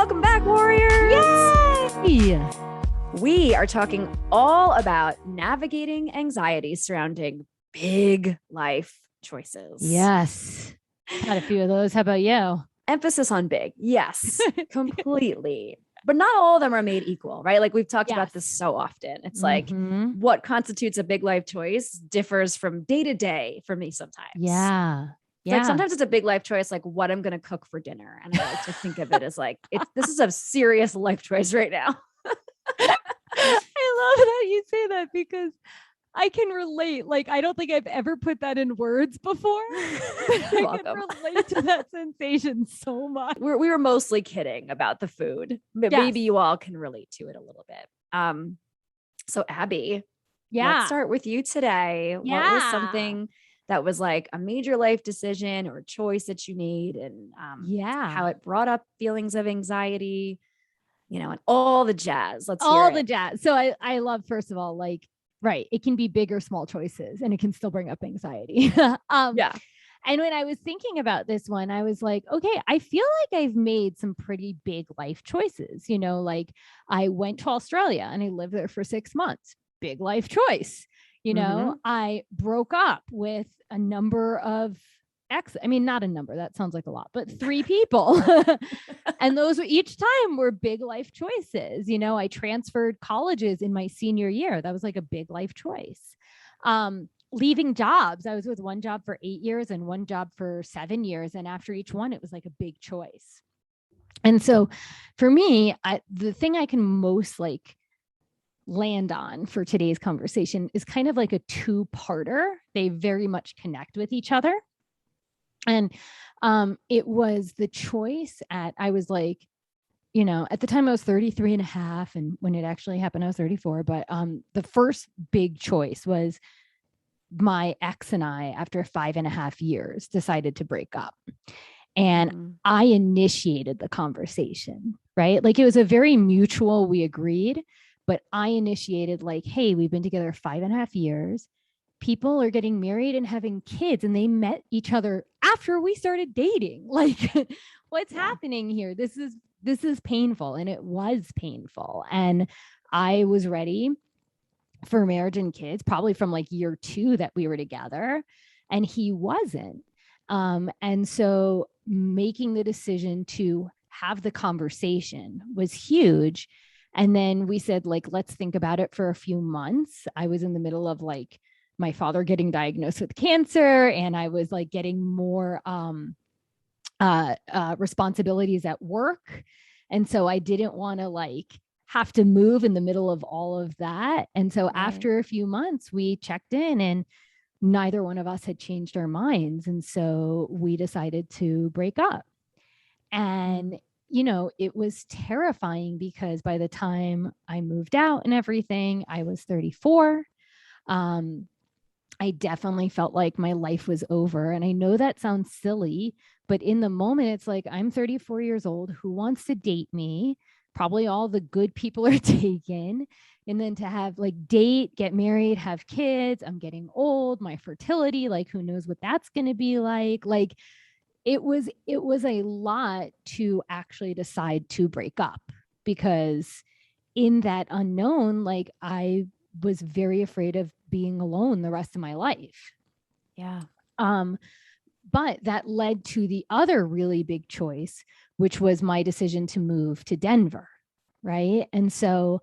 Welcome back, warriors. Yay! We are talking all about navigating anxiety surrounding big life choices. Yes. Had a few of those. How about you? Emphasis on big. Yes, completely. But not all of them are made equal, right? Like we've talked about this so often. It's like what constitutes a big life choice differs from day to day for me sometimes. Yeah. Like sometimes it's a big life choice, like what I'm going to cook for dinner. And I like to think of it as like, this is a serious life choice right now. I love that you say that because I can relate. Like, I don't think I've ever put that in words before. You're I can relate to that sensation so much. We were mostly kidding about the food, but maybe you all can relate to it a little bit. So Abby, let's start with you today. What was something that was like a major life decision or choice that you made, and how it brought up feelings of anxiety, and all the jazz. Let's hear all the jazz. So I love, first of all, like, right, it can be big or small choices and it can still bring up anxiety. And when I was thinking about this one, I was like, okay, I feel like I've made some pretty big life choices. Like I went to Australia and I lived there for 6 months. Big life choice. I broke up with a number of not a number, that sounds like a lot, but 3 people. And those were each time were big life choices. I transferred colleges in my senior year. That was like a big life choice. Leaving jobs. I was with one job for 8 years and one job for 7 years. And after each one, it was like a big choice. And so for me, the thing I can most like land on for today's conversation is kind of like a 2-parter. They very much connect with each other. And it was the choice I was like, at the time I was 33 and a half. And when it actually happened, I was 34. But the first big choice was my ex and I, after 5.5 years, decided to break up. And I initiated the conversation, right? Like it was a very mutual, we agreed, but I initiated like, hey, we've been together 5.5 years. People are getting married and having kids, and they met each other after we started dating. Like, what's happening here? This is painful. And it was painful. And I was ready for marriage and kids, probably from like year 2 that we were together, and he wasn't. And so making the decision to have the conversation was huge. And then we said, like, let's think about it for a few months. I was in the middle of like my father getting diagnosed with cancer, and I was like getting more responsibilities at work. And so I didn't want to like have to move in the middle of all of that. And so after a few months, we checked in and neither one of us had changed our minds. And so we decided to break up. And, it was terrifying because by the time I moved out and everything, I was 34. I definitely felt like my life was over. And I know that sounds silly, but in the moment, it's like, I'm 34 years old. Who wants to date me? Probably all the good people are taken. And then to have like date, get married, have kids. I'm getting old, my fertility, like who knows what that's going to be like. Like it was a lot to actually decide to break up, because in that unknown, like I was very afraid of being alone the rest of my life. Yeah. But that led to the other really big choice, which was my decision to move to Denver. Right. And so,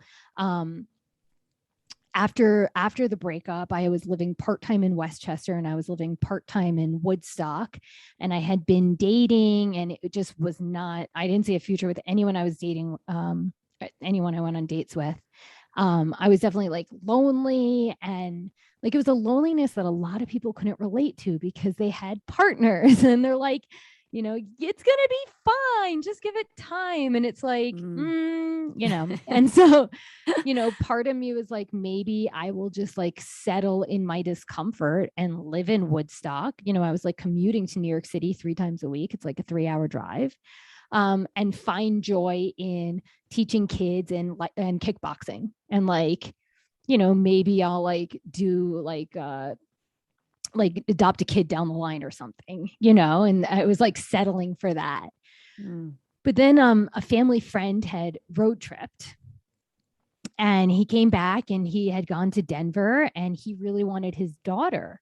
after the breakup, I was living part-time in Westchester and I was living part-time in Woodstock, and I had been dating, and it just was not, I didn't see a future with anyone I was dating, anyone I went on dates with. I was definitely like lonely, and like it was a loneliness that a lot of people couldn't relate to because they had partners and they're like, it's going to be fine. Just give it time. And it's like, and so, part of me was like, maybe I will just like settle in my discomfort and live in Woodstock. I was like commuting to New York City 3 times a week. It's like a 3-hour drive. And find joy in teaching kids and kickboxing, and like, maybe I'll like do like adopt a kid down the line or something, and I was like settling for that. But then a family friend had road tripped, and he came back, and he had gone to Denver, and he really wanted his daughter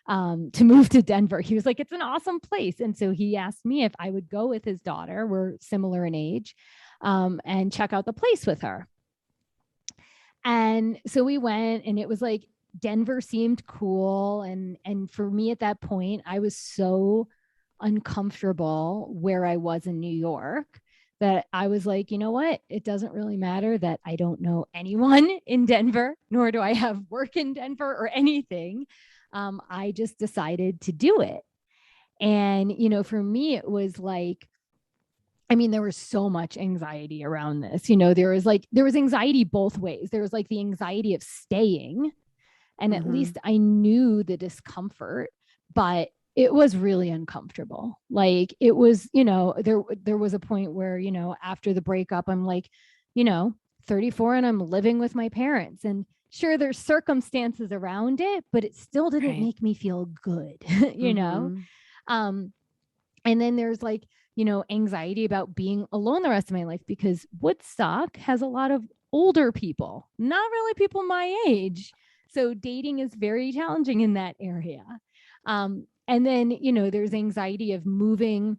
to move to Denver. He was like, it's an awesome place. And so he asked me if I would go with his daughter. We're similar in age, and check out the place with her. And so we went, and it was like, Denver seemed cool. And for me at that point, I was so uncomfortable where I was in New York that I was like, you know what? It doesn't really matter that I don't know anyone in Denver, nor do I have work in Denver or anything. I just decided to do it. And, for me, it was like, I mean, there was so much anxiety around this. There was anxiety both ways. There was like the anxiety of staying, and at least I knew the discomfort, but it was really uncomfortable. Like it was, there was a point where, after the breakup, I'm like, 34 and I'm living with my parents, and sure, there's circumstances around it, but it still didn't make me feel good, and then there's like, anxiety about being alone the rest of my life, because Woodstock has a lot of older people, not really people my age. So dating is very challenging in that area. And then, there's anxiety of moving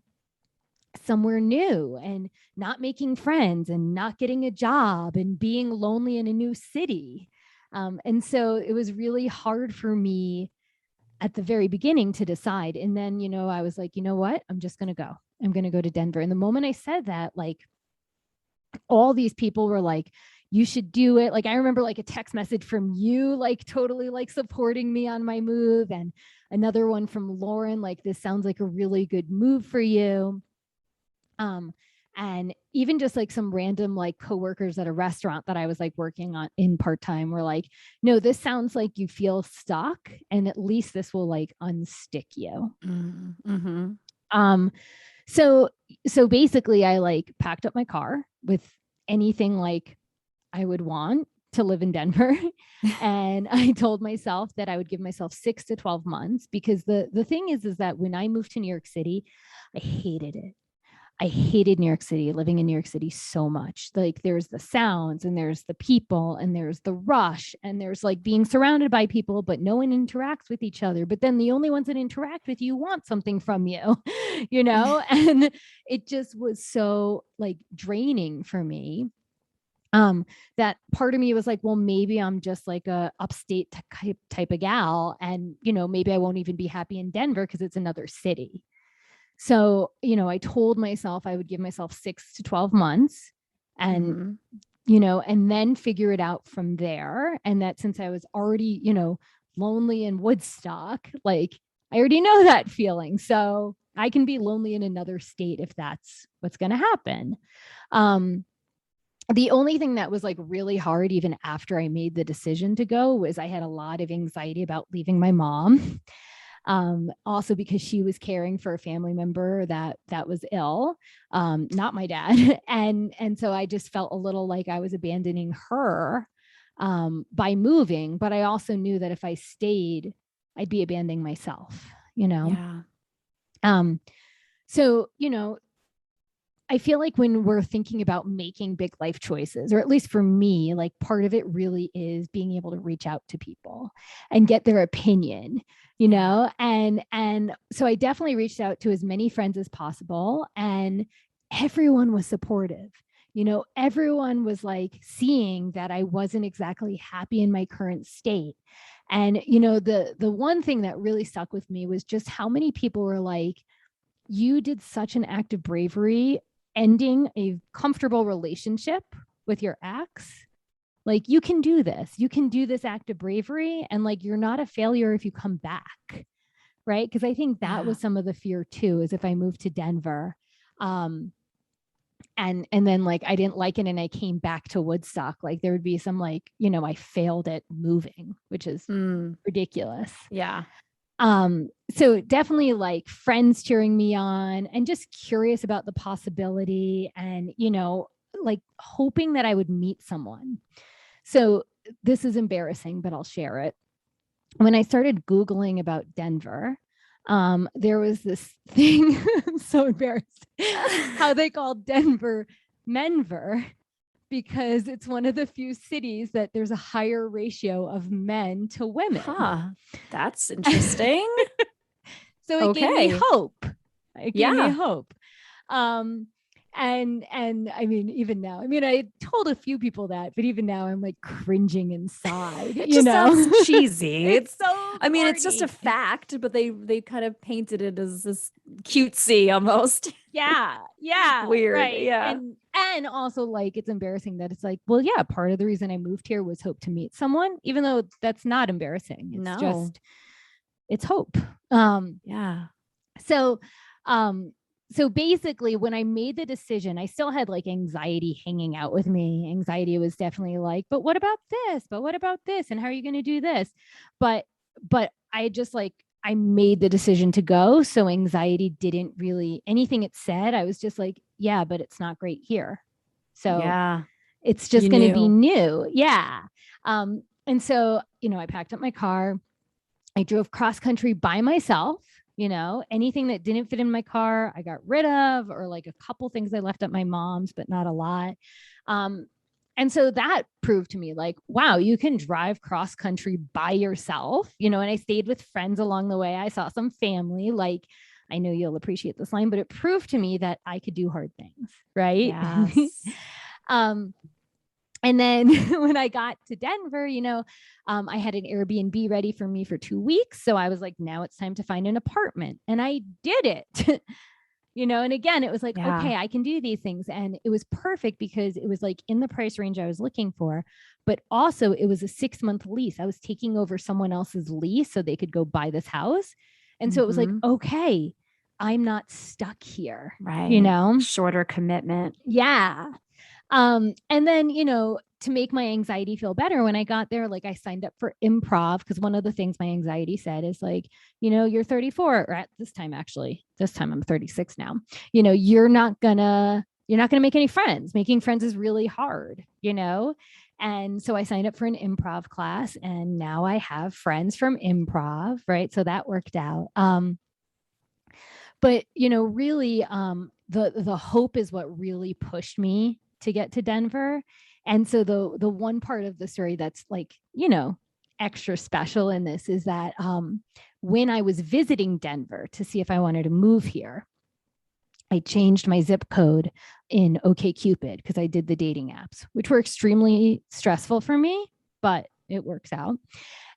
somewhere new and not making friends and not getting a job and being lonely in a new city. And so it was really hard for me at the very beginning to decide. And then, I was like, you know what? I'm just going to go. I'm going to go to Denver. And the moment I said that, like, all these people were like, you should do it. Like, I remember like a text message from you, like totally like supporting me on my move. And another one from Lauren, like, this sounds like a really good move for you. And even just like some random like coworkers at a restaurant that I was like working on in part-time were like, no, this sounds like you feel stuck, and at least this will like unstick you. So basically I like packed up my car with anything like I would want to live in Denver. And I told myself that I would give myself 6 to 12 months, because the thing is that when I moved to New York City, I hated it. I hated New York City, living in New York City so much. Like there's the sounds, and there's the people, and there's the rush, and there's like being surrounded by people, but no one interacts with each other. But then the only ones that interact with you want something from you, and it just was so like draining for me. That part of me was like, well, maybe I'm just like a upstate type of gal. And, maybe I won't even be happy in Denver because it's another city. So, I told myself I would give myself 6 to 12 months and, and then figure it out from there. And that since I was already, lonely in Woodstock, like I already know that feeling. So I can be lonely in another state if that's what's going to happen. The only thing that was like really hard, even after I made the decision to go, was I had a lot of anxiety about leaving my mom. Also because she was caring for a family member that was ill, not my dad. And so I just felt a little like I was abandoning her, by moving, but I also knew that if I stayed, I'd be abandoning myself, Yeah. So, I feel like when we're thinking about making big life choices, or at least for me, like part of it really is being able to reach out to people and get their opinion, and so I definitely reached out to as many friends as possible, and everyone was supportive. Everyone was like seeing that I wasn't exactly happy in my current state. And, the one thing that really stuck with me was just how many people were like, you did such an act of bravery ending a comfortable relationship with your ex. Like, you can do this. You can do this act of bravery. And like, you're not a failure if you come back. Right. Because I think that was some of the fear too, is if I moved to Denver, and then like, I didn't like it and I came back to Woodstock, like there would be some like, I failed at moving, which is ridiculous. Yeah. So definitely like friends cheering me on and just curious about the possibility, and, like hoping that I would meet someone. So this is embarrassing, but I'll share it. When I started Googling about Denver, there was this thing, I'm so embarrassed, how they call Denver Menver, because it's one of the few cities that there's a higher ratio of men to women. Huh. That's interesting. So it gave me hope. It gave me hope. And I mean, even now, I mean, I told a few people that, but even now I'm like cringing inside. It just sounds cheesy. It's so I mean, it's just a fact, but they kind of painted it as this cutesy almost. Yeah. Weird. Right. Yeah. And also like, it's embarrassing that it's like, well, yeah, part of the reason I moved here was hope to meet someone, even though that's not embarrassing. It's just, it's hope. Yeah. So basically when I made the decision, I still had like anxiety hanging out with me. Anxiety was definitely like, but what about this? But what about this? And how are you going to do this? But I just like, I made the decision to go. So anxiety didn't really, anything it said, I was just like, yeah, but it's not great here. So it's just going to be new. Yeah. And so, I packed up my car. I drove cross country by myself. Anything that didn't fit in my car, I got rid of, or like a couple things I left at my mom's, but not a lot. And so that proved to me like, wow, you can drive cross country by yourself, and I stayed with friends along the way. I saw some family, like, I know you'll appreciate this line, but it proved to me that I could do hard things. Right. Yes. And then when I got to Denver, I had an Airbnb ready for me for 2 weeks. So I was like, now it's time to find an apartment. And I did it, and again, it was like, okay, I can do these things. And it was perfect because it was like in the price range I was looking for, but also it was a 6-month lease. I was taking over someone else's lease so they could go buy this house. And so it was like, okay, I'm not stuck here. Right. Shorter commitment. Yeah. And then, to make my anxiety feel better, when I got there, like I signed up for improv, because one of the things my anxiety said is like, you're 34, or at this time I'm 36 now, you're not gonna make any friends. Making friends is really hard, And so I signed up for an improv class, and now I have friends from improv. Right. So that worked out. But, really, the hope is what really pushed me to get to Denver. And so the one part of the story that's like, extra special in this is that when I was visiting Denver to see if I wanted to move here, I changed my zip code in OkCupid because I did the dating apps, which were extremely stressful for me, but it works out.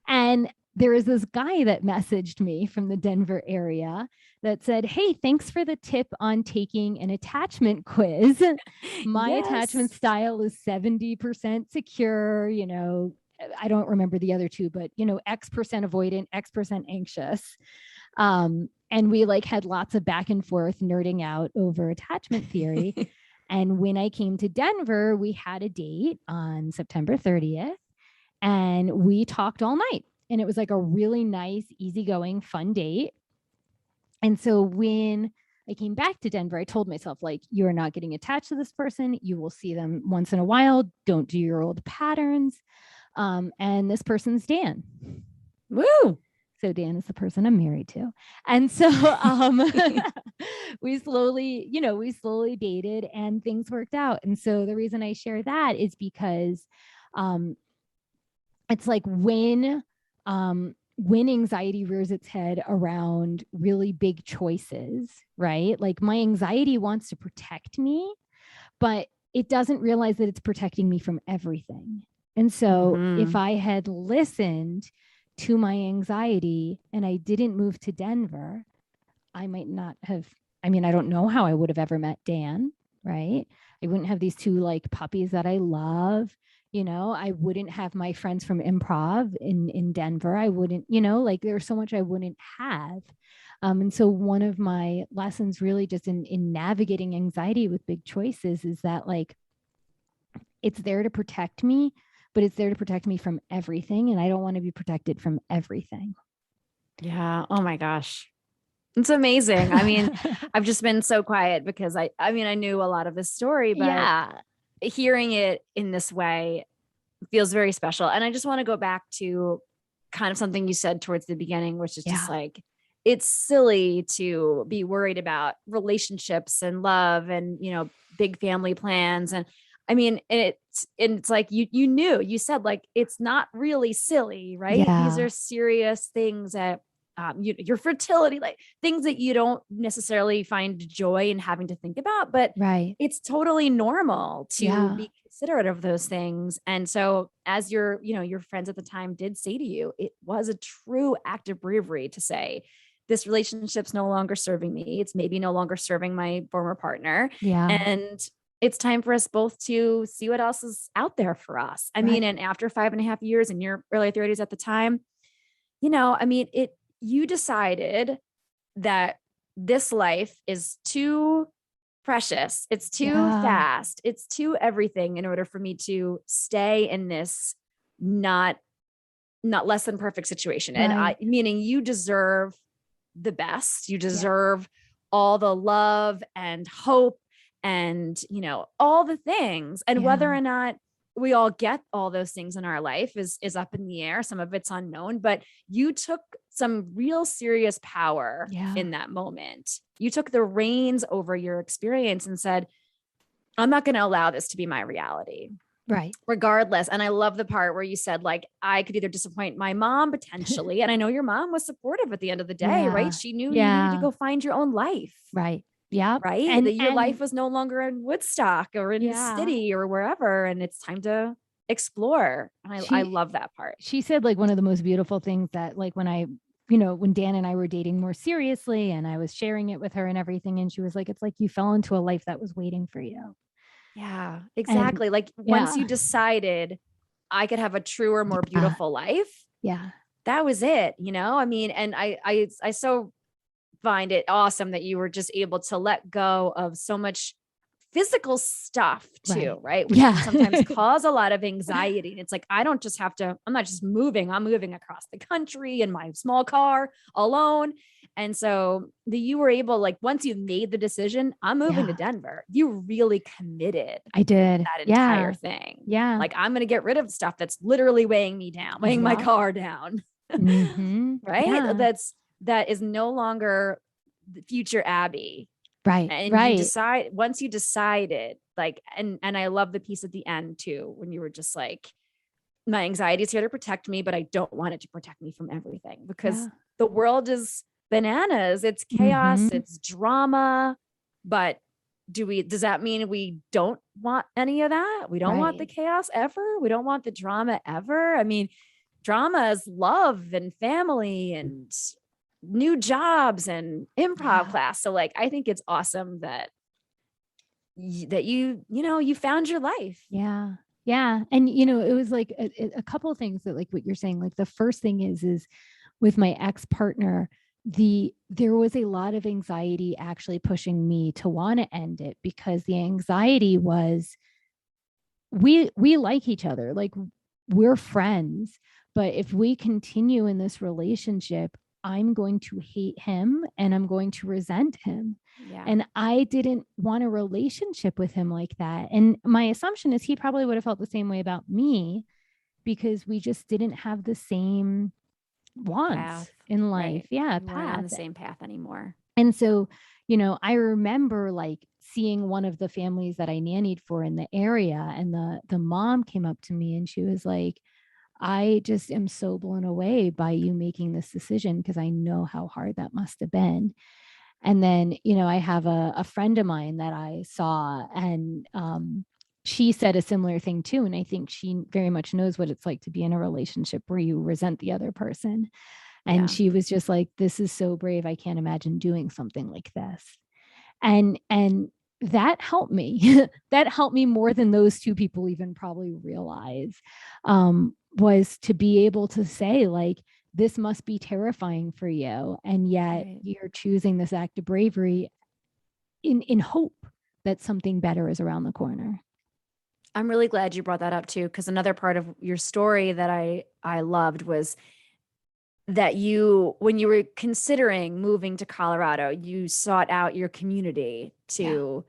And there was this guy that messaged me from the Denver area that said, hey, thanks for the tip on taking an attachment quiz. My attachment style is 70% secure, I don't remember the other two, but, X% avoidant, X% anxious. And we like had lots of back and forth nerding out over attachment theory. And when I came to Denver, we had a date on September 30th and we talked all night. And it was like a really nice, easygoing, fun date. And so when I came back to Denver, I told myself, like, you're not getting attached to this person. You will see them once in a while. Don't do your old patterns. And this person's Dan. Woo! So Dan is the person I'm married to. And so we slowly dated and things worked out. And so the reason I share that is because it's like when anxiety rears its head around really big choices, right? Like my anxiety wants to protect me, but it doesn't realize that it's protecting me from everything. And so if I had listened to my anxiety and I didn't move to Denver, I might not have, I don't know how I would have ever met Dan, right? I wouldn't have these two like puppies that I love. I wouldn't have my friends from improv in Denver. I wouldn't, like there's so much I wouldn't have. And so one of my lessons really just in navigating anxiety with big choices is that like, it's there to protect me, but it's there to protect me from everything. And I don't want to be protected from everything. Yeah. Oh my gosh. It's amazing. I've just been so quiet because I knew a lot of this story, but hearing it in this way feels very special. And I just want to go back to kind of something you said towards the beginning, which is just like it's silly to be worried about relationships and love and, big family plans. And I mean, it's like, you said like, it's not really silly, right? Yeah. These are serious things that, your fertility, like things that you don't necessarily find joy in having to think about, but it's totally normal to be considerate of those things. And so as your friends at the time did say to you, it was a true act of bravery to say, this relationship's no longer serving me. It's maybe no longer serving my former partner. Yeah. And it's time for us both to see what else is out there for us. I mean, and after 5.5 years in your early 30s at the time, you decided that this life is too precious. It's too fast. It's too everything in order for me to stay in this not less than perfect situation. And meaning you deserve the best. You deserve all the love and hope and, all the things. And whether or not we all get all those things in our life is up in the air. Some of it's unknown, but you took some real serious power in that moment. You took the reins over your experience and said, I'm not going to allow this to be my reality. Right. Regardless. And I love the part where you said, like, I could either disappoint my mom potentially. And I know your mom was supportive at the end of the day, right? She knew you needed to go find your own life. Right. Yeah. Right. And that your life was no longer in Woodstock or in the city or wherever. And it's time to explore. And I love that part. She said like one of the most beautiful things that like when Dan and I were dating more seriously and I was sharing it with her and everything. And she was like, it's like you fell into a life that was waiting for you. Yeah, exactly. And, like once you decided I could have a truer, more beautiful life. Yeah. That was it, I mean, and I so find it awesome that you were just able to let go of so much physical stuff too, right? Which can sometimes cause a lot of anxiety. And it's like, I'm not just moving, I'm moving across the country in my small car alone. And so you were able, like, once you made the decision, I'm moving to Denver, you really committed. I did that entire thing. Yeah. Like, I'm going to get rid of stuff that's literally weighing me down, weighing my car down. Right. Yeah. That is no longer the future Abby. Right. And once you decided, like, and I love the piece at the end too, when you were just like, my anxiety is here to protect me, but I don't want it to protect me from everything because the world is bananas. It's chaos, it's drama, but does that mean we don't want any of that? We don't want the chaos ever. We don't want the drama ever. I mean, drama is love and family and new jobs and improv class. So like, I think it's awesome that you found your life. Yeah. Yeah. And, it was like a couple of things that like what you're saying, like the first thing is with my ex-partner, there was a lot of anxiety actually pushing me to want to end it because the anxiety was, we like each other, like we're friends, but if we continue in this relationship, I'm going to hate him and I'm going to resent him. Yeah. And I didn't want a relationship with him like that. And my assumption is he probably would have felt the same way about me because we just didn't have the same wants in life. Right. Yeah. We weren't on the same path anymore. And so, I remember like seeing one of the families that I nannied for in the area, and the mom came up to me and she was like, I just am so blown away by you making this decision because I know how hard that must have been. And then, I have a friend of mine that I saw and she said a similar thing too. And I think she very much knows what it's like to be in a relationship where you resent the other person. And she was just like, this is so brave. I can't imagine doing something like this. And that helped me. That helped me more than those two people even probably realize, was to be able to say like, this must be terrifying for you. And yet you're choosing this act of bravery in hope that something better is around the corner. I'm really glad you brought that up too, because another part of your story that I loved was that when you were considering moving to Colorado, you sought out your community to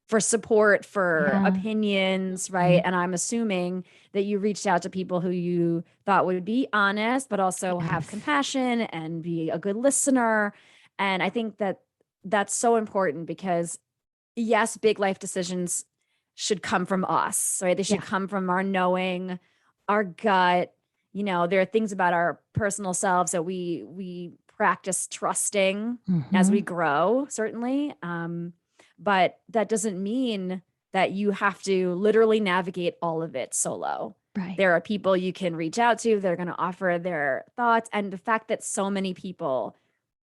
for support, for opinions, right? And I'm assuming that you reached out to people who you thought would be honest, but also have compassion and be a good listener. And I think that that's so important because yes, big life decisions should come from us, right? They should come from our knowing, our gut. You know, there are things about our personal selves that we practice trusting as we grow, certainly. But that doesn't mean that you have to literally navigate all of it solo. Right. There are people you can reach out to that are going to offer their thoughts. And the fact that so many people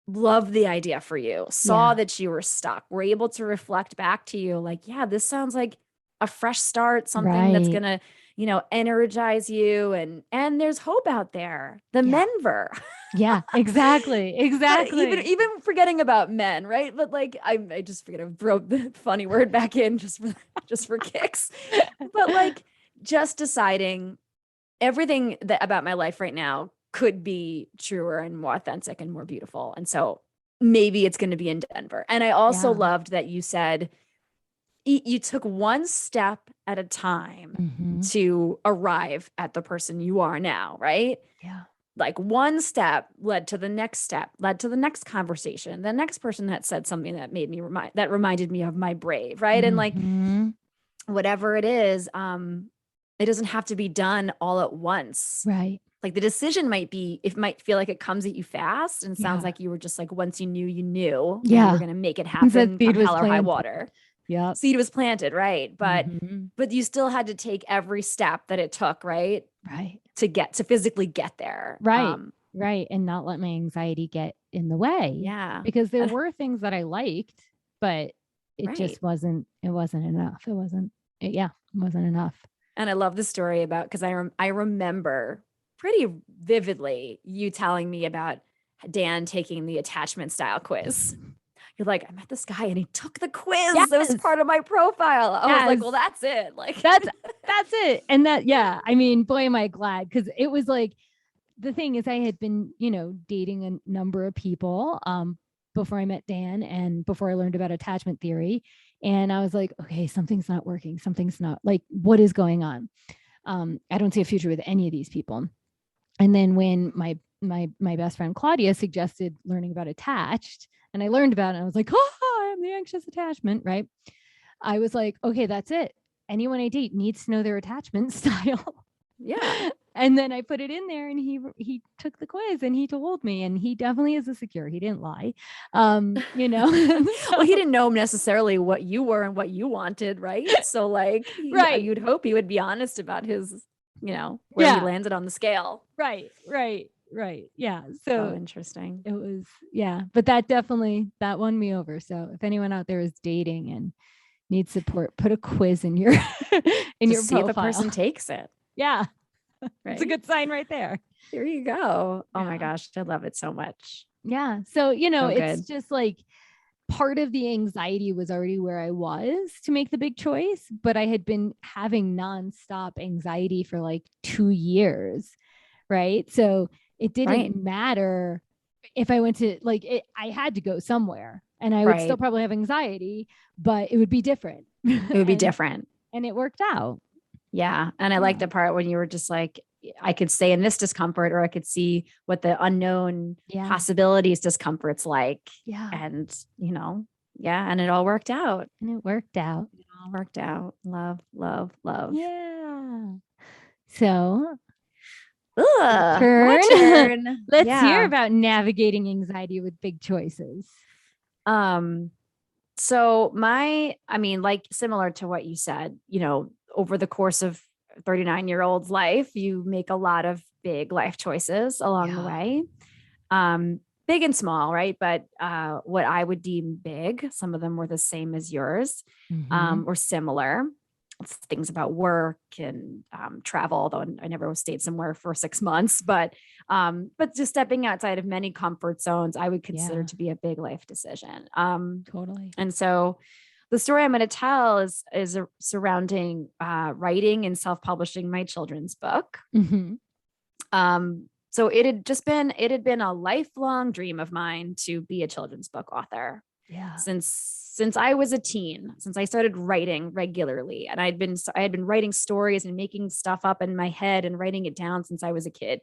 love the idea for you, saw that you were stuck, were able to reflect back to you like, yeah, this sounds like a fresh start, something that's going to, you know, energize you. And there's hope out there. The menver. Yeah, exactly. Exactly. Even forgetting about men, right? But like, I just forget to throw the funny word back in just for kicks. But like, just deciding everything about my life right now could be truer and more authentic and more beautiful. And so maybe it's going to be in Denver. And I also loved that you said you took one step at a time to arrive at the person you are now, right? Yeah. Like one step led to the next step, led to the next conversation, the next person that said something that made me reminded me of my brave, right? And like whatever it is, it doesn't have to be done all at once. Right. Like the decision might feel like it comes at you fast and sounds like you were just like, once you knew, you Yeah. were going to make it happen, come hell or high water. Yeah. Seed was planted. Right. But you still had to take every step that it took. Right. Right. To physically get there. Right. Right. And not let my anxiety get in the way. Yeah. Because there were things that I liked, but it just wasn't enough. It wasn't enough. And I love the story about, because I remember pretty vividly you telling me about Dan taking the attachment style quiz. You're like, I met this guy and he took the quiz. Yes. That was part of my profile. I was like, well, that's it. Like that's it. And I mean, boy, am I glad. Cause it was like, the thing is I had been, dating a number of people, before I met Dan and before I learned about attachment theory. And I was like, okay, something's not working. Something's not like, what is going on? I don't see a future with any of these people. And then when my best friend Claudia suggested learning about attached, and I learned about it, and I was like, oh, I'm the anxious attachment, right? I was like, okay, that's it. Anyone I date needs to know their attachment style. Yeah. And then I put it in there and he took the quiz and he told me, and he definitely is a secure. He didn't lie. So, well, he didn't know necessarily what you were and what you wanted. Right. So like, you'd hope he would be honest about his, where he landed on the scale. Right. Yeah. So interesting. It was, but that won me over. So if anyone out there is dating and needs support, put a quiz in your, your see profile. If the person takes it. Yeah. Right. It's a good sign right there. Here you go. Oh my gosh. I love it so much. Yeah. So, it's just like part of the anxiety was already where I was to make the big choice, but I had been having nonstop anxiety for like 2 years. Right. So it didn't matter if I went to I had to go somewhere and I would still probably have anxiety, but it would be different. It would be different. And it worked out. Yeah. And I like the part when you were just like, I could stay in this discomfort, or I could see what the unknown possibilities discomfort's like. Yeah. And, and it all worked out. It all worked out. Love, love, love. Yeah. So my turn. Let's hear about navigating anxiety with big choices. So similar to what you said, over the course of 39-year-old's life, you make a lot of big life choices along the way, big and small, right? But what I would deem big, some of them were the same as yours, or similar. It's things about work and travel, although I never stayed somewhere for 6 months, but just stepping outside of many comfort zones, I would consider to be a big life decision. Totally. And so the story I'm going to tell is surrounding writing and self-publishing my children's book. So it had been a lifelong dream of mine to be a children's book author. since I was a teen, since I started writing regularly. And I had been writing stories and making stuff up in my head and writing it down since I was a kid.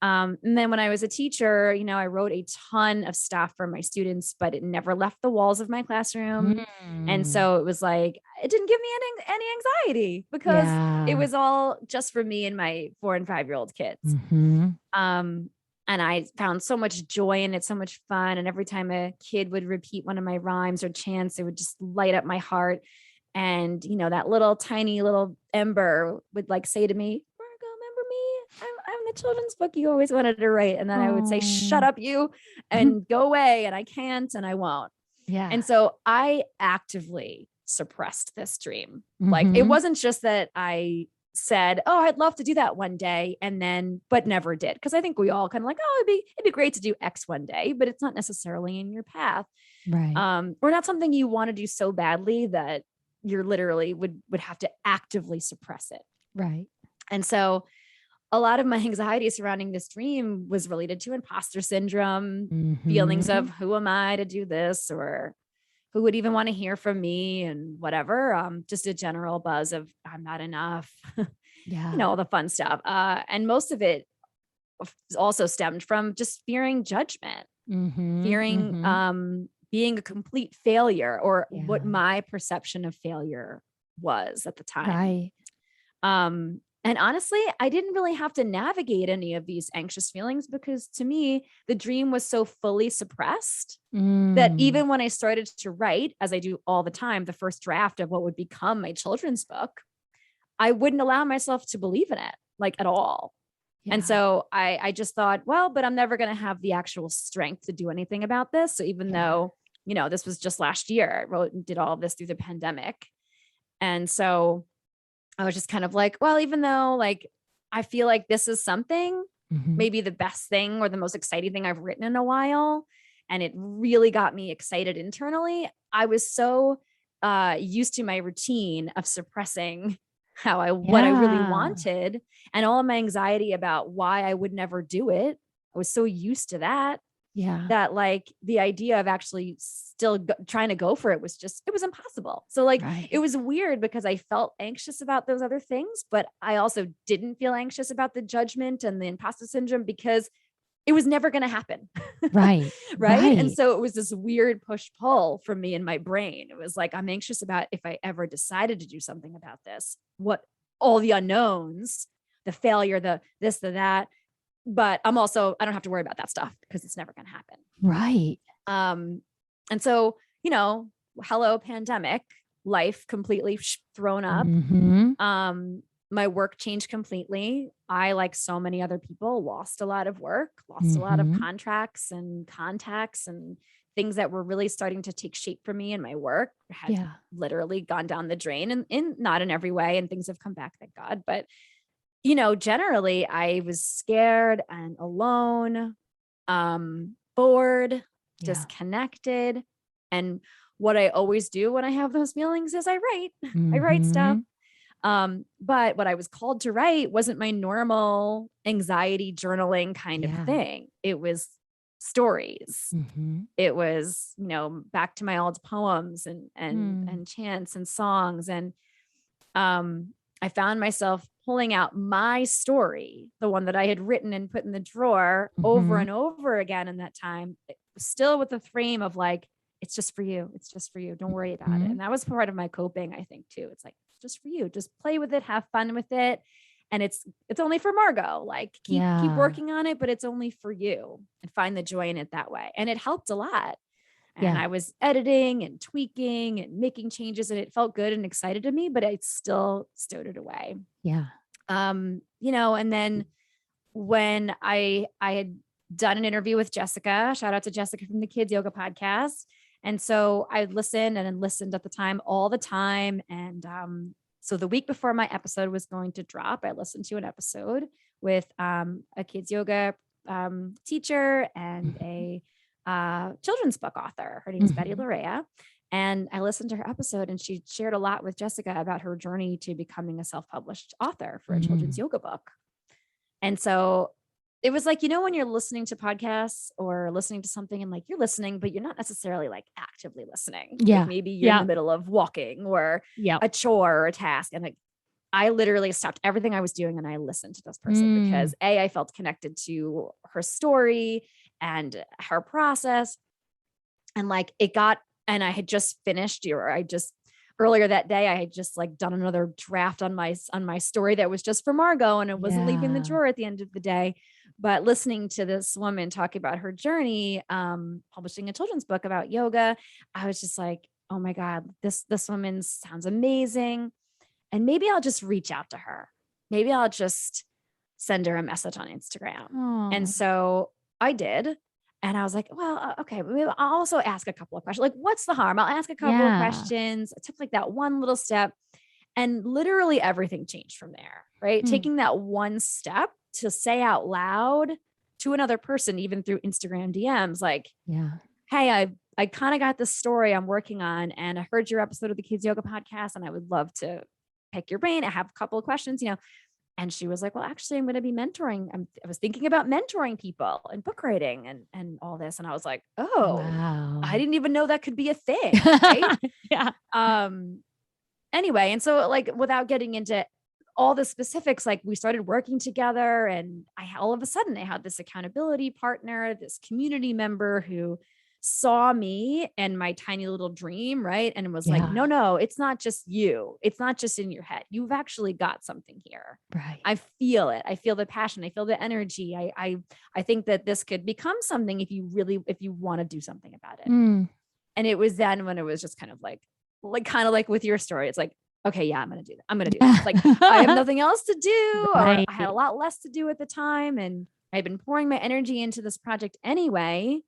And then when I was a teacher, I wrote a ton of stuff for my students, but it never left the walls of my classroom. And so it was like, it didn't give me any anxiety because it was all just for me and my 4 and 5-year-old kids. And I found so much joy in it, so much fun. And every time a kid would repeat one of my rhymes or chants, it would just light up my heart. And, that little tiny little ember would like say to me, Margot, remember me? I'm the children's book you always wanted to write. And then I would say, shut up, you, and go away. And I can't, and I won't. Yeah. And so I actively suppressed this dream. Like, it wasn't just that I said, oh, I'd love to do that one day, but never did. Because I think we all kind of like, oh, it'd be great to do X one day, but it's not necessarily in your path. Right. Or not something you want to do so badly that you're literally would have to actively suppress it. Right. And so a lot of my anxiety surrounding this dream was related to imposter syndrome, feelings of who am I to do this, or who would even want to hear from me, and whatever, just a general buzz of I'm not enough, all the fun stuff. And most of it also stemmed from just fearing judgment, fearing being a complete failure, or what my perception of failure was at the time. Right. And honestly, I didn't really have to navigate any of these anxious feelings, because to me, the dream was so fully suppressed that even when I started to write, as I do all the time, the first draft of what would become my children's book, I wouldn't allow myself to believe in it, like, at all. Yeah. And so I just thought, well, but I'm never going to have the actual strength to do anything about this. So even though, this was just last year, I wrote and did all of this through the pandemic. And so I was just kind of like, well, even though like, I feel like this is something, maybe the best thing or the most exciting thing I've written in a while, and it really got me excited internally, I was so used to my routine of suppressing what I really wanted, and all of my anxiety about why I would never do it. I was so used to that. That like the idea of actually still trying to go for it was impossible. So like, it was weird because I felt anxious about those other things, but I also didn't feel anxious about the judgment and the imposter syndrome because it was never going to happen. Right. And so it was this weird push pull for me in my brain. It was like, I'm anxious about if I ever decided to do something about this, what all the unknowns, the failure, the this, the that. But I don't have to worry about that stuff because it's never going to happen. Right. And so, hello pandemic, life completely thrown up. My work changed completely. I, like so many other people, lost a lot of work, lost a lot of contracts and contacts and things that were really starting to take shape for me in my work had literally gone down the drain, and not in every way. And things have come back, thank God. But generally I was scared and alone, bored, disconnected. And what I always do when I have those feelings is I write. I write stuff. But what I was called to write wasn't my normal anxiety journaling kind of thing. It was stories. It was, back to my old poems and chants and songs. And I found myself pulling out my story, the one that I had written and put in the drawer over and over again in that time, still with the frame of like, it's just for you. It's just for you. Don't worry about it. And that was part of my coping, I think, too. It's like, it's just for you. Just play with it, have fun with it. And it's only for Margot. Like keep working on it, but it's only for you, and find the joy in it that way. And it helped a lot. And I was editing and tweaking and making changes, and it felt good and excited to me, but I still stowed it away. And then when I had done an interview with Jessica, shout out to Jessica from the Kids Yoga Podcast. And so I listened at the time all the time. And so the week before my episode was going to drop, I listened to an episode with a kids yoga teacher and a children's book author. Her name is Betty Larea. And I listened to her episode, and she shared a lot with Jessica about her journey to becoming a self-published author for a children's yoga book. And so it was like, when you're listening to podcasts or listening to something and like you're listening, but you're not necessarily like actively listening. Yeah. Like maybe you're in the middle of walking or a chore or a task. And like, I literally stopped everything I was doing and I listened to this person because I felt connected to her story and her process. And like and I had just finished, earlier that day, I had just like done another draft on my story that was just for Margot, and it wasn't leaving the drawer at the end of the day. But listening to this woman talk about her journey, publishing a children's book about yoga, I was just like, oh my God, this woman sounds amazing. And maybe I'll just reach out to her. Maybe I'll just send her a message on Instagram. Aww. And so I did. And I was like, well, okay, maybe I'll also ask a couple of questions. Like, what's the harm? I'll ask a couple of questions. I took like that one little step and literally everything changed from there, right? Taking that one step to say out loud to another person, even through Instagram DMs, like, hey, I kind of got this story I'm working on and I heard your episode of the Kids Yoga podcast and I would love to pick your brain. I have a couple of questions, And she was like, well, actually, I'm going to be mentoring. I was thinking about mentoring people and book writing and all this. And I was like, oh, wow. I didn't even know that could be a thing. Right? Anyway. And so like, without getting into all the specifics, like we started working together and all of a sudden I had this accountability partner, this community member who saw me and my tiny little dream, right? And it was like, no, it's not just you. It's not just in your head. You've actually got something here. Right. I feel it. I feel the passion. I feel the energy. I think that this could become something if you want to do something about it. And it was then when it was just kind of like with your story, it's like, okay, yeah, I'm going to do that. I'm going to do that. Like I have nothing else to do. Right. I had a lot less to do at the time. And I'd been pouring my energy into this project anyway.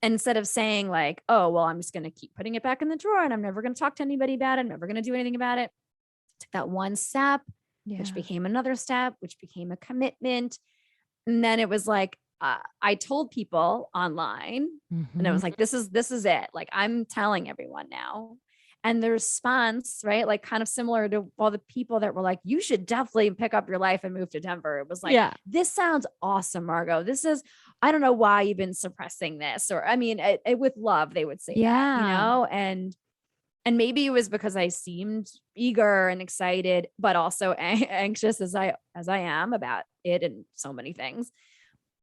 Instead of saying like, oh, well, I'm just going to keep putting it back in the drawer and I'm never going to talk to anybody about it. I'm never going to do anything about it. Took that one step, which became another step, which became a commitment. And then it was like, I told people online and it was like, this is it. Like I'm telling everyone now. And the response, right? Like kind of similar to all the people that were like, you should definitely pick up your life and move to Denver. It was like, this sounds awesome, Margot. I don't know why you've been suppressing this. Or, I mean, with love, they would say that, and maybe it was because I seemed eager and excited, but also anxious as I am about it and so many things.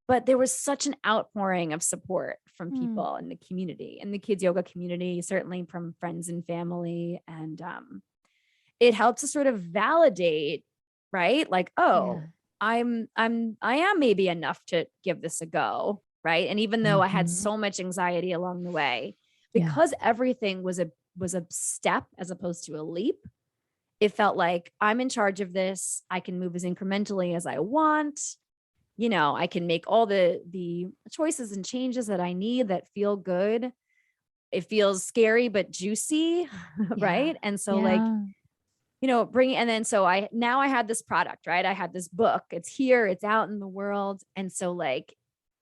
But there was such an outpouring of support from people in the community, in the kids yoga community, certainly from friends and family. And it helped to sort of validate, right? Like, oh, I am maybe enough to give this a go. Right. And even though I had so much anxiety along the way, because everything was a step as opposed to a leap, it felt like I'm in charge of this. I can move as incrementally as I want. I can make all the choices and changes that I need that feel good. It feels scary, but juicy. Right. And so so I had this product, right? I had this book, it's here, it's out in the world. And so like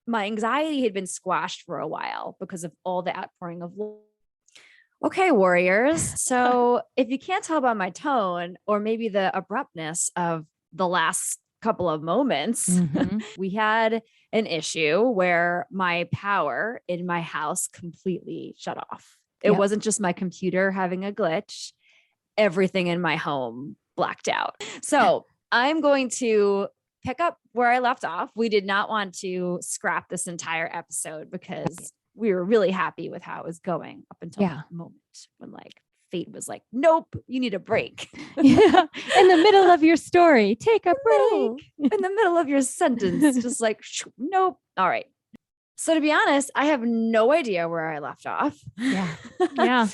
my anxiety had been squashed for a while because of all the outpouring of love. Okay, warriors. So if you can't tell by my tone or maybe the abruptness of the last couple of moments, we had an issue where my power in my house completely shut off. It wasn't just my computer having a glitch. Everything in my home blacked out. So I'm going to pick up where I left off. We did not want to scrap this entire episode because we were really happy with how it was going up until that moment when like fate was like, nope, you need a break. In the middle of your story, take a break. In the middle of your sentence, just like, nope. All right. So to be honest, I have no idea where I left off. Yeah.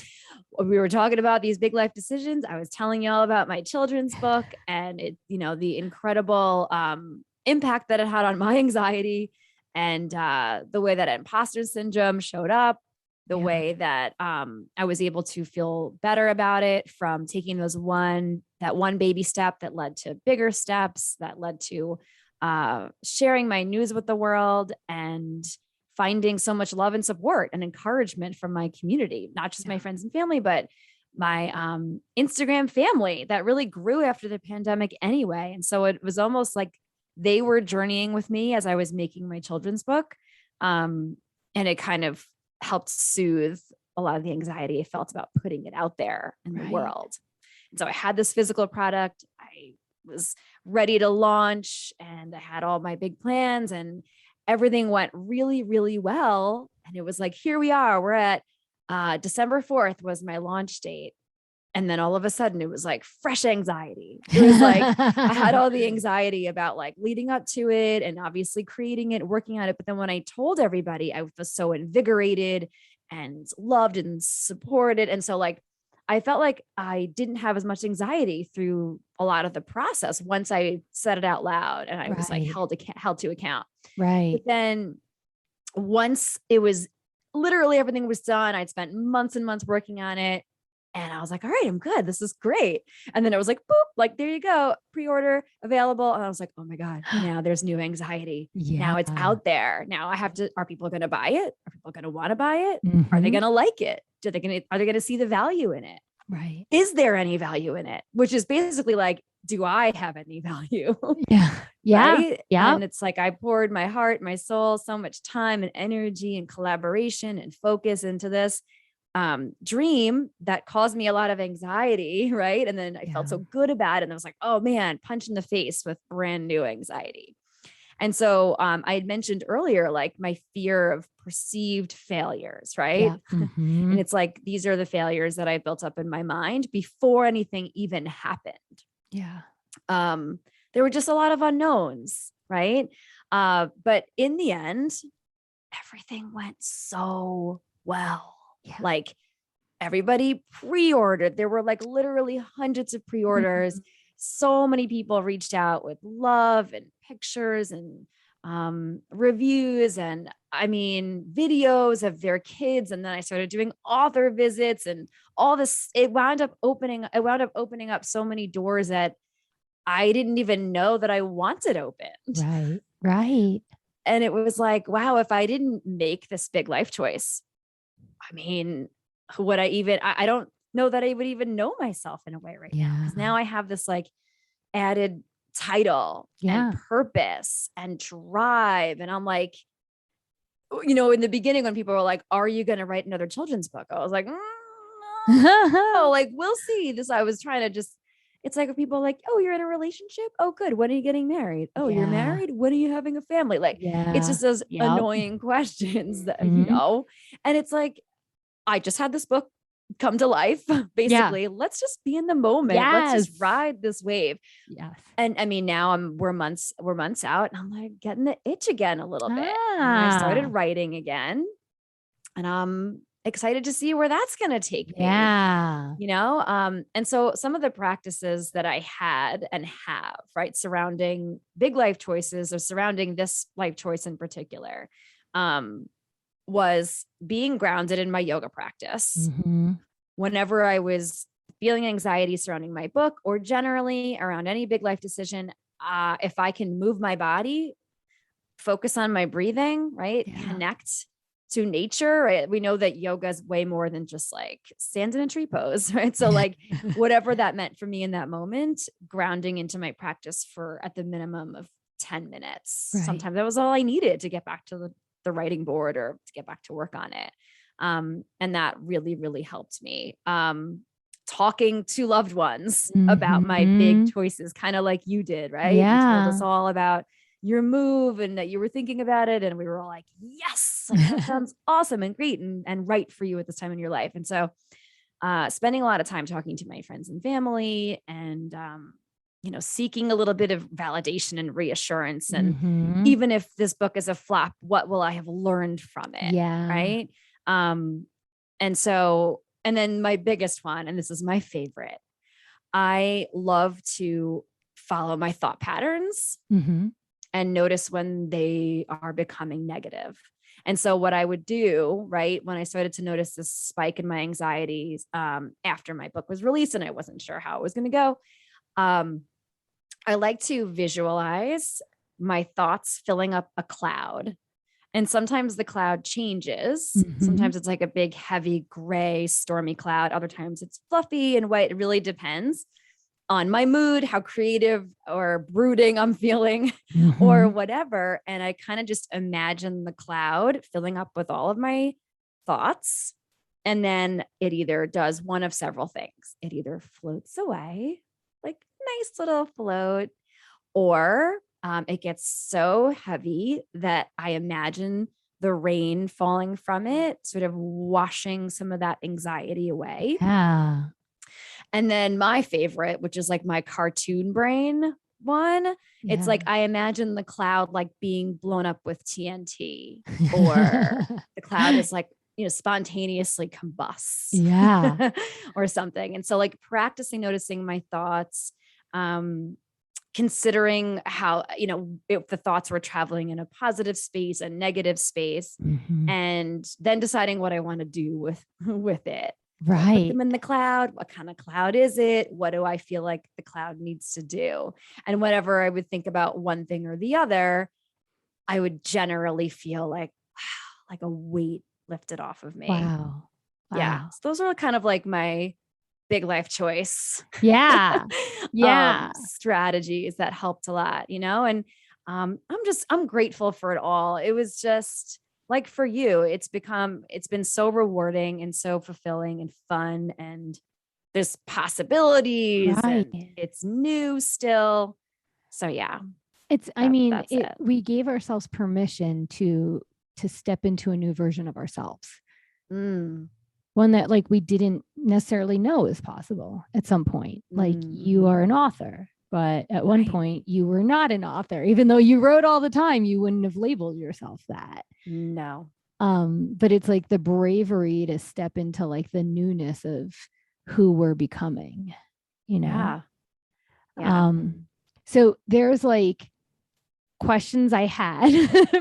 We were talking about these big life decisions. I was telling you all about my children's book and it, the incredible impact that it had on my anxiety and the way that imposter syndrome showed up, the way that I was able to feel better about it from taking that one baby step that led to bigger steps, that led to sharing my news with the world and finding so much love and support and encouragement from my community, not just my friends and family, but my Instagram family that really grew after the pandemic anyway. And so it was almost like they were journeying with me as I was making my children's book. And it kind of helped soothe a lot of the anxiety I felt about putting it out there in the world. And so I had this physical product. I was ready to launch and I had all my big plans and everything went really, really well. And it was like, here we are, we're at December 4th was my launch date. And then all of a sudden it was like fresh anxiety. It was like, I had all the anxiety about like leading up to it and obviously creating it, working on it. But then when I told everybody, I was so invigorated and loved and supported. And so like, I felt like I didn't have as much anxiety through a lot of the process once I said it out loud and I was like held to account. Right. But then once it was literally everything was done, I'd spent months and months working on it. And I was like, all right, I'm good. This is great. And then it was like, boop, like, there you go. Pre-order available. And I was like, oh my God, now there's new anxiety. Now it's out there. Now I have to, are people going to buy it? Are people going to want to buy it? Are they going to like it? Are they going to see the value in it? Right. Is there any value in it? Which is basically like, do I have any value? Yeah. Yeah. Right? Yeah. And it's like, I poured my heart, my soul, so much time and energy and collaboration and focus into this dream that caused me a lot of anxiety. Right. And then I felt so good about it. And I was like, oh man, punch in the face with brand new anxiety. And so I had mentioned earlier, like my fear of perceived failures. Right. Yeah. And it's like, these are the failures that I built up in my mind before anything even happened. Yeah. There were just a lot of unknowns. Right. But in the end, everything went so well. Yeah. Like everybody pre-ordered. There were like literally hundreds of pre-orders. So many people reached out with love and pictures and reviews and I mean, videos of their kids. And then I started doing author visits and all this, it wound up opening up so many doors that I didn't even know that I wanted opened. Right. Right. And it was like, wow, if I didn't make this big life choice, I mean, would I even, I don't know that I would even know myself in a way right now. Because now I have this like added title and purpose and drive. And I'm like, you know, in the beginning when people were like, are you going to write another children's book? I was like, no, like, we'll see this. I was trying to just, it's like people are like, oh, you're in a relationship. Oh, good. When are you getting married? Oh, you're married. When are you having a family? Like, it's just those annoying questions that, you know, and it's like, I just had this book come to life. Basically, let's just be in the moment. Let's just ride this wave. Yes. And I mean, now we're months out and I'm like getting the itch again a little bit. And I started writing again and I'm excited to see where that's going to take me. Yeah. You know? And so some of the practices that I had and have, right, surrounding big life choices or surrounding this life choice in particular, was being grounded in my yoga practice. Whenever I was feeling anxiety surrounding my book or generally around any big life decision, if I can move my body, focus on my breathing, right? Connect to nature, right? We know that yoga is way more than just like stand in a tree pose, right? So like whatever that meant for me in that moment, grounding into my practice for at the minimum of 10 minutes. Right. Sometimes that was all I needed to get back to the writing board or to get back to work on it. And that really, really helped me. Talking to loved ones about my big choices, kind of like you did, right? You told us all about your move and that you were thinking about it. And we were all like, yes, like, that sounds awesome and great and right for you at this time in your life. And so spending a lot of time talking to my friends and family and, you know, seeking a little bit of validation and reassurance. And even if this book is a flop, what will I have learned from it? Yeah. Right. And so, and then my biggest one, and this is my favorite, I love to follow my thought patterns and notice when they are becoming negative. And so what I would do, right, when I started to notice this spike in my anxieties after my book was released and I wasn't sure how it was going to go, I like to visualize my thoughts filling up a cloud. And sometimes the cloud changes. Sometimes it's like a big, heavy, gray, stormy cloud. Other times it's fluffy and white. It really depends. on my mood, how creative or brooding I'm feeling or whatever. And I kind of just imagine the cloud filling up with all of my thoughts. And then it either does one of several things. It either floats away, like nice little float, or it gets so heavy that I imagine the rain falling from it, sort of washing some of that anxiety away. Yeah. And then my favorite, which is like my cartoon brain one, it's like I imagine the cloud like being blown up with TNT, or the cloud is like, spontaneously combusts. Yeah. Or something. And so like practicing noticing my thoughts, considering how, if the thoughts were traveling in a positive space, a negative space, and then deciding what I want to do with it. Right. Put them in the cloud. What kind of cloud is it? What do I feel like the cloud needs to do? And whenever I would think about one thing or the other, I would generally feel like a weight lifted off of me. Wow. Yeah. So those are kind of like my big life choice. Yeah. Yeah. Strategies that helped a lot, and I'm grateful for it all. It was just like for you, it's been so rewarding and so fulfilling and fun, and there's possibilities and it's new still. So yeah. We gave ourselves permission to step into a new version of ourselves. One that like we didn't necessarily know is possible at some point. Like you are an author, but at one point you were not an author. Even though you wrote all the time, you wouldn't have labeled yourself that. No. But it's like the bravery to step into like the newness of who we're becoming, Yeah. So there's like questions I had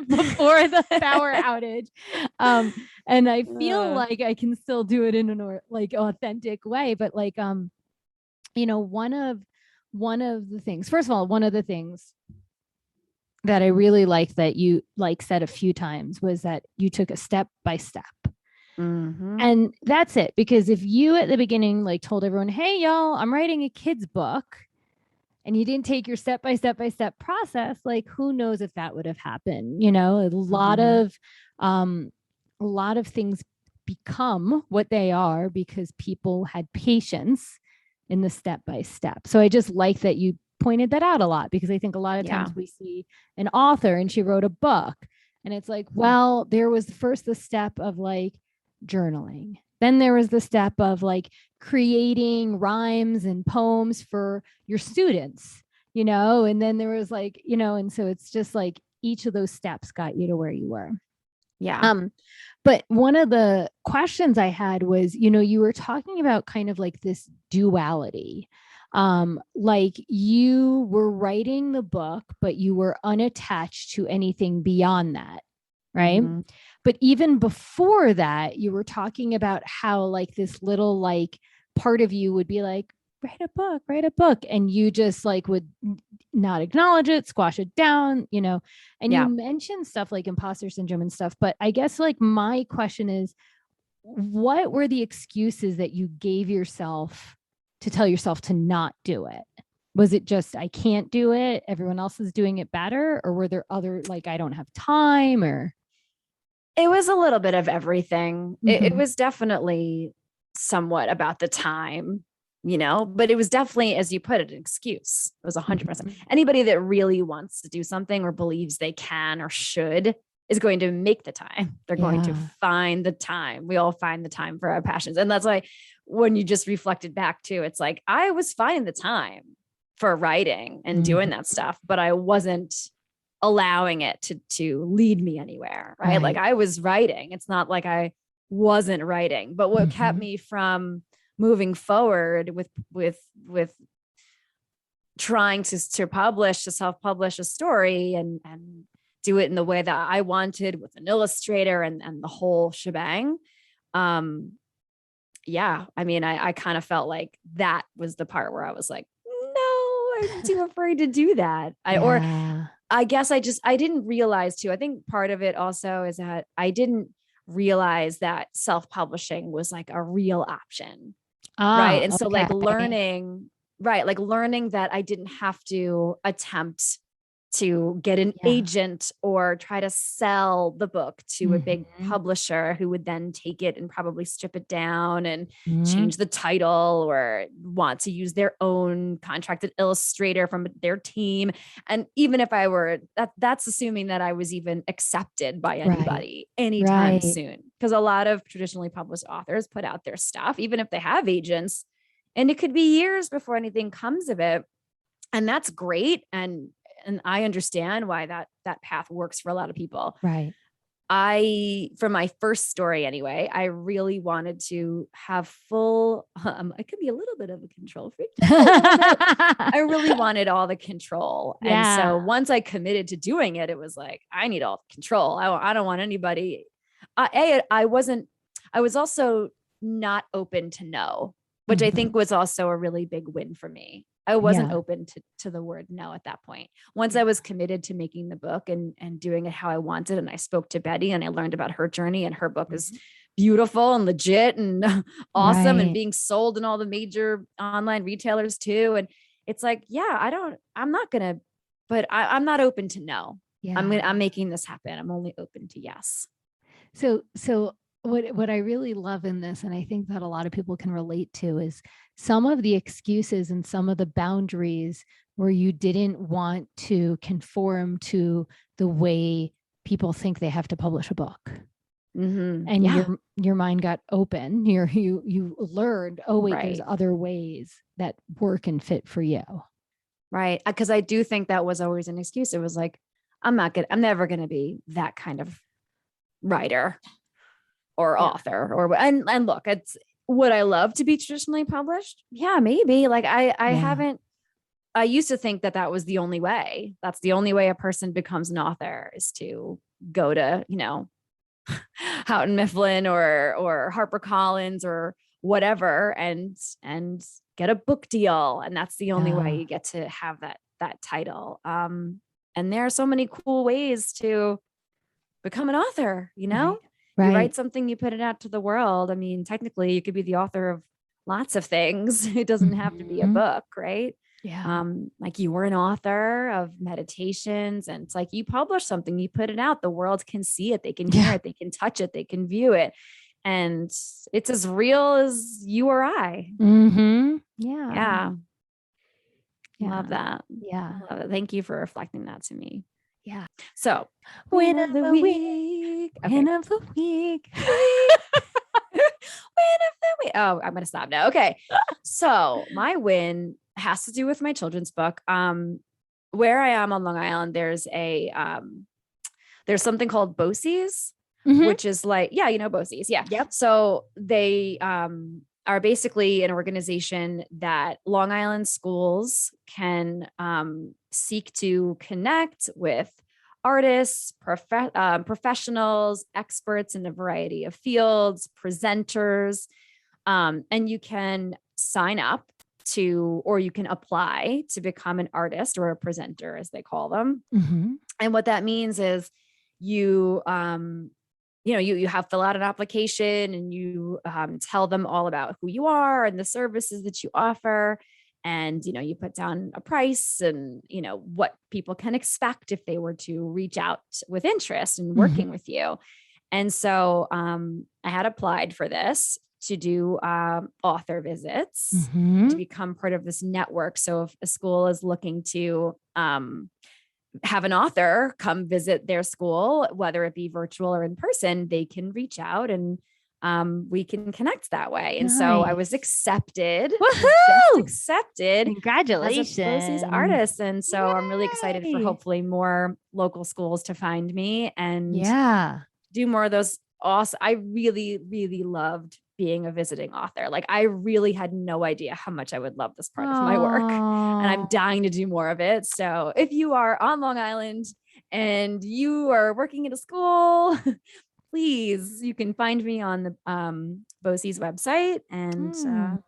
before the power outage. And I feel like I can still do it in an authentic way. But like, one of the things, first of all, one of the things that I really liked that you said a few times was that you took a step by step. And that's it. Because if you at the beginning, like told everyone, hey y'all, I'm writing a kid's book, and you didn't take your step by step process, like who knows if that would have happened. A lot of things become what they are because people had patience in the step by step. So I just like that you pointed that out a lot, because I think a lot of times we see an author and she wrote a book and it's like, well, there was first the step of like journaling. Then there was the step of like creating rhymes and poems for your students, and then there was like, and so it's just like each of those steps got you to where you were. Yeah. But one of the questions I had was, you were talking about kind of like this duality. Like you were writing the book, but you were unattached to anything beyond that. Right. But even before that, you were talking about how like this little like part of you would be like, write a book. And you just like would not acknowledge it, squash it down, and you mentioned stuff like imposter syndrome and stuff. But I guess like my question is, what were the excuses that you gave yourself to tell yourself to not do it? Was it just, I can't do it, everyone else is doing it better? Or were there other, like, I don't have time? Or it was a little bit of everything. It was definitely somewhat about the time, but it was definitely, as you put it, an excuse. It was 100%. Anybody that really wants to do something or believes they can or should is going to make the time. They're going to find the time. We all find the time for our passions. And that's why when you just reflected back too, it's like, I was finding the time for writing and doing that stuff, but I wasn't allowing it to lead me anywhere. Right. Like I was writing. It's not like I wasn't writing, but what kept me from moving forward with trying to self-publish a story and do it in the way that I wanted with an illustrator and the whole shebang. I mean, I kind of felt like that was the part where I was like, no, I'm too afraid to do that. I guess I didn't realize too. I think part of it also is that I didn't realize that self-publishing was like a real option. Right. And so like learning Right. Like learning that I didn't have to attempt to get an agent or try to sell the book to a big publisher who would then take it and probably strip it down and change the title or want to use their own contracted illustrator from their team. And even if I were, that's assuming that I was even accepted by anybody anytime soon. Because a lot of traditionally published authors put out their stuff, even if they have agents, and it could be years before anything comes of it. And that's great. And I understand why that path works for a lot of people. Right. For my first story anyway, I really wanted to have full, I could be a little bit of a control freak. I really wanted all the control. And so once I committed to doing it, it was like, I need all the control. I don't want anybody. I was also not open to no, which I think was also a really big win for me. I wasn't open to the word no at that point. Once I was committed to making the book and doing it how I wanted, and I spoke to Betty and I learned about her journey, and her book is beautiful and legit and awesome and being sold in all the major online retailers too. And it's like, I'm not open to no. Yeah. I'm making this happen. I'm only open to yes. So what I really love in this, and I think that a lot of people can relate to, is some of the excuses and some of the boundaries where you didn't want to conform to the way people think they have to publish a book. And your mind got open. You learned, there's other ways that work and fit for you. Right. Because I do think that was always an excuse. It was like, I'm never going to be that kind of writer or author and look, it's would I love to be traditionally published? Yeah, maybe. Like I used to think that was the only way. That's the only way a person becomes an author, is to go to, Houghton Mifflin or HarperCollins or whatever and get a book deal. And that's the only way you get to have that title. And there are so many cool ways to become an author, Right. You write something, you put it out to the world. I mean, technically you could be the author of lots of things. It doesn't have to be a book, right? Yeah. Like you were an author of meditations, and it's like you publish something, you put it out, the world can see it, they can hear it, they can touch it, they can view it. And it's as real as you or I. Yeah. Love that. Yeah. Love it. Thank you for reflecting that to me. Yeah. So win of the week. Win of the week. Win of the week. Oh, I'm going to stop now. Okay. So my win has to do with my children's book. Where I am on Long Island, there's something called BOCES, which is like, BOCES. Yeah. Yep. So they, are basically an organization that Long Island schools can seek to connect with artists, professionals, experts in a variety of fields, presenters, and you can sign up or you can apply to become an artist or a presenter, as they call them. And what that means is you have fill out an application and you tell them all about who you are and the services that you offer. And, you put down a price and, what people can expect if they were to reach out with interest in working with you. And so I had applied for this to do author visits to become part of this network. So if a school is looking to have an author come visit their school, whether it be virtual or in person, they can reach out and we can connect that way. And so I was accepted. Congratulations. As a BOCES artist. And so I'm really excited for hopefully more local schools to find me and do more of those. Awesome. I really, really loved being a visiting author. Like I really had no idea how much I would love this part of my work, and I'm dying to do more of it. So if you are on Long Island and you are working at a school, please, you can find me on the BOCES website and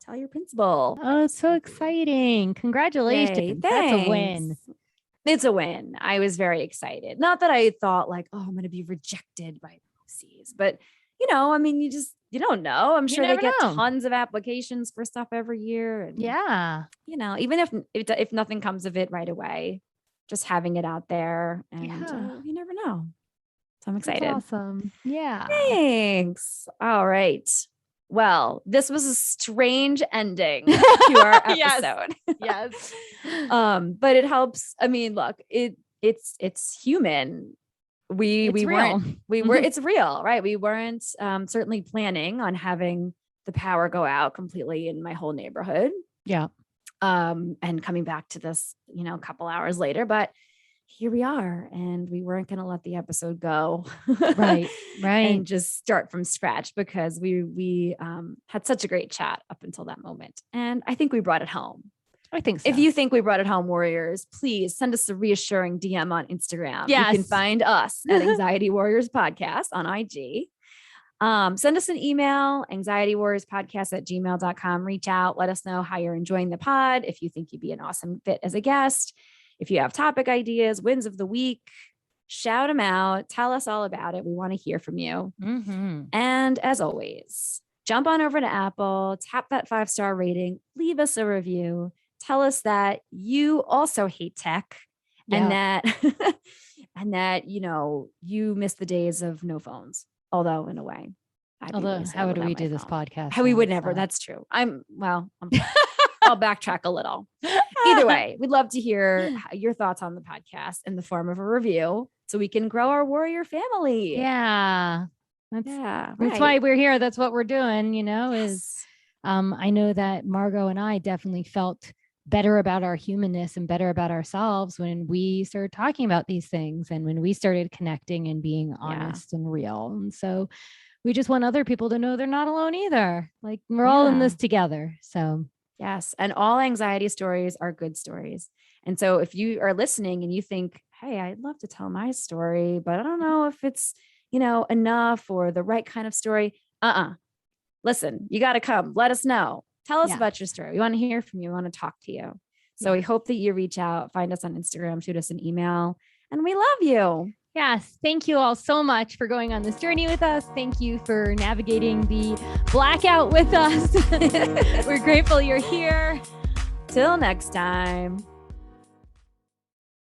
tell your principal. Oh, it's so exciting. Congratulations. Yay, that's a win. It's a win. I was very excited. Not that I thought like, oh, I'm going to be rejected by BOCES, but I mean, you don't know. I'm sure they get tons of applications for stuff every year. And, even if nothing comes of it right away, just having it out there, and you never know. So I'm excited. That's awesome. Yeah. Thanks. All right. Well, this was a strange ending to our episode. Yes. But it helps. I mean, look, it's human. It's real, right? We weren't certainly planning on having the power go out completely in my whole neighborhood. Yeah. And coming back to this, a couple hours later, but here we are, and we weren't going to let the episode go. Right. And just start from scratch, because we had such a great chat up until that moment. And I think we brought it home. I think so. If you think we brought it home, warriors, please send us a reassuring DM on Instagram. Yes. You can find us at Anxiety Warriors Podcast on IG. Send us an email, anxietywarriorspodcast@gmail.com. Reach out. Let us know how you're enjoying the pod. If you think you'd be an awesome fit as a guest, if you have topic ideas, wins of the week, shout them out. Tell us all about it. We want to hear from you. Mm-hmm. And as always, jump on over to Apple, tap that 5-star rating, leave us a review. Tell us that you also hate tech, and that you miss the days of no phones. Although in a way, how would we do this podcast? How we would never. That's true. I'll backtrack a little. Either way, we'd love to hear your thoughts on the podcast in the form of a review, so we can grow our warrior family. Yeah. That's why we're here. That's what we're doing, I know that Margot and I definitely felt better about our humanness and better about ourselves when we started talking about these things, and when we started connecting and being honest and real. And so we just want other people to know they're not alone either. Like, we're all in this together. So yes. And all anxiety stories are good stories. And so if you are listening and you think, hey, I'd love to tell my story, but I don't know if it's, enough or the right kind of story. Listen, you got to come. Let us know. Tell us about your story. We want to hear from you. We want to talk to you. So we hope that you reach out, find us on Instagram, shoot us an email, and we love you. Yes. Thank you all so much for going on this journey with us. Thank you for navigating the blackout with us. We're grateful you're here. Till next time.